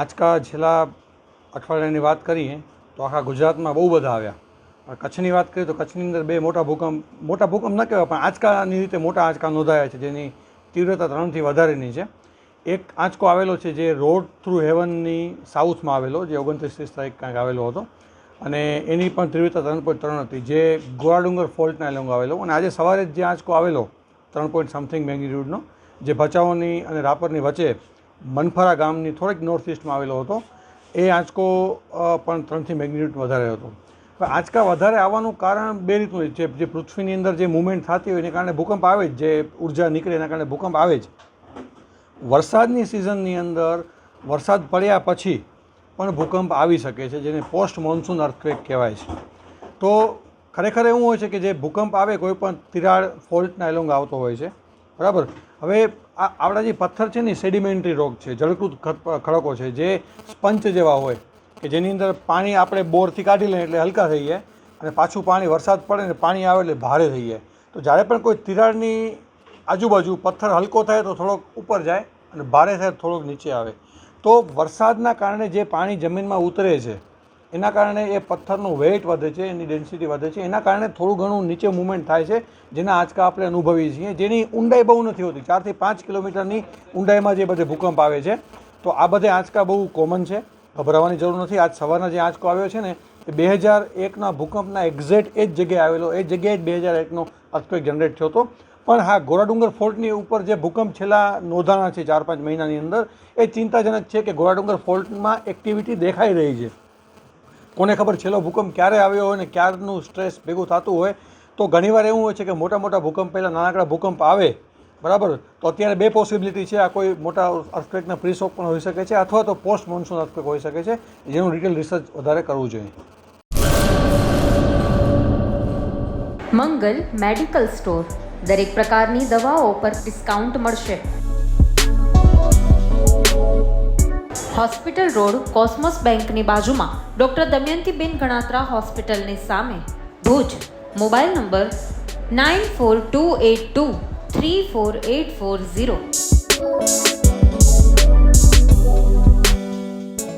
આજકા છેલ્લા અઠવાડિયાની વાત કરીએ તો આખા ગુજરાતમાં બહુ બધા આવ્યા. કચ્છની વાત કરીએ તો કચ્છની અંદર બે મોટા ભૂકંપ ન કહેવાય પણ આંચકાની રીતે મોટા આંચકા નોંધાયા છે, જેની તીવ્રતા 3થી વધારેની છે. એક આંચકો આવેલો છે જે રોડ થ્રુ હેવનની સાઉથમાં આવેલો, જે 29-30 તારીખ કાંઈક આવેલો હતો, અને એની પણ તીવ્રતા 3.3 હતી, જે ગોળાડુંગર ફોલ્ટના એલોંગ આવેલો. અને આજે સવારે જે આંચકો આવેલો 3 સમથિંગ મેગ્નિટ્યૂડનો, જે ભચાઉની અને રાપરની વચ્ચે મનફરા ગામની થોડીક નોર્થ ઇસ્ટમાં આવેલો હતો, એ આંચકો પણ 3થી મેગ્નિટ્યૂડ વધારે હતો. હવે આંચકા વધારે આવવાનું કારણ બે રીતનું છે. જે પૃથ્વીની અંદર જે મુવમેન્ટ થતી હોય એને કારણે ભૂકંપ આવે જ, જે ઉર્જા નીકળે એના કારણે ભૂકંપ આવે જ. વરસાદની સિઝનની અંદર વરસાદ પડ્યા પછી પણ ભૂકંપ આવી શકે છે, જેને પોસ્ટ મોન્સૂન અર્થક્વેક કહેવાય છે. તો ખરેખર એવું હોય છે કે જે ભૂકંપ આવે કોઈ પણ તિરાડ ફોલ્ટના એલોંગ આવતો હોય છે, બરાબર. હવે આપણા જે પથ્થર છે ને સેડિમેન્ટરી રોક છે, જળકૃત ખડકો છે, જે સ્પંચ જેવા હોય કે જેની અંદર પાણી આપણે બોરથી કાઢી લઈએ એટલે હલકા થઈ જાય, અને પાછું પાણી વરસાદ પડે ને પાણી આવે એટલે ભારે થઈ જાય. તો જ્યારે પણ કોઈ તિરાડની આજુબાજુ પથ્થર હલકો થાય તો થોડોક ઉપર જાય અને ભારે થાય તો થોડોક નીચે આવે. તો વરસાદના કારણે જે પાણી જમીનમાં ઉતરે છે એના કારણે એ પથ્થરનું વેઇટ વધે છે, એની ડેન્સિટી વધે છે, એના કારણે થોડું ઘણું નીચે મૂવમેન્ટ થાય છે, જેના આંચકા આપણે અનુભવીએ છીએ. જેની ઊંડાઈ બહુ નથી હોતી, 4 થી 5 કિલોમીટરની ઊંડાઈમાં જે બધે ભૂકંપ આવે છે. તો આ બધે આંચકા બહુ કોમન છે, ગભરાવાની જરૂર નથી. આજ સવારના જે આંચકો આવ્યો છે ને એ 2001ના ભૂકંપના એક્ઝેક્ટ એ જ જગ્યાએ આવેલો, એ જગ્યાએ જ 2001નો અર્થક્વેક જનરેટ થયો હતો. પણ હા, ગોળાડુંગર ફોલ્ટની ઉપર જે ભૂકંપ છેલ્લા નોંધાણા છે 4-5 મહિનાની અંદર, એ ચિંતાજનક છે કે ગોળાડુંગર ફોલ્ટમાં એક્ટિવિટી દેખાઈ રહી છે. કોને ખબર છેલ્લો ભૂકંપ ક્યારે આવ્યો હોય ને ક્યારનું સ્ટ્રેસ ભેગું થતું હોય. તો ઘણીવાર એવું હોય છે કે મોટા મોટા ભૂકંપ પહેલાં નાનકડા ભૂકંપ આવે, બરાબર. તો અત્યારે બે પોસિબિલિટી છે. આ કોઈ મોટા અર્થક્વેકના પ્રી-શોક પણ હોઈ શકે છે, અથવા તો પોસ્ટ મોન્સૂન અર્થક્વેક હોઈ શકે છે, જેનું ડિટેલ રિસર્ચ વધારે કરવું જોઈએ. મંગલ મેડિકલ સ્ટોર, દરેક પ્રકારની દવાઓ પર ડિસ્કાઉન્ટ મળશે. હોસ્પિટલ રોડ, કોસ્મોસ બેંકની બાજુમાં, ડૉક્ટર દમયંતીબેન ગણાત્રા હોસ્પિટલની સામે, ભુજ. Mobile number 9428234840.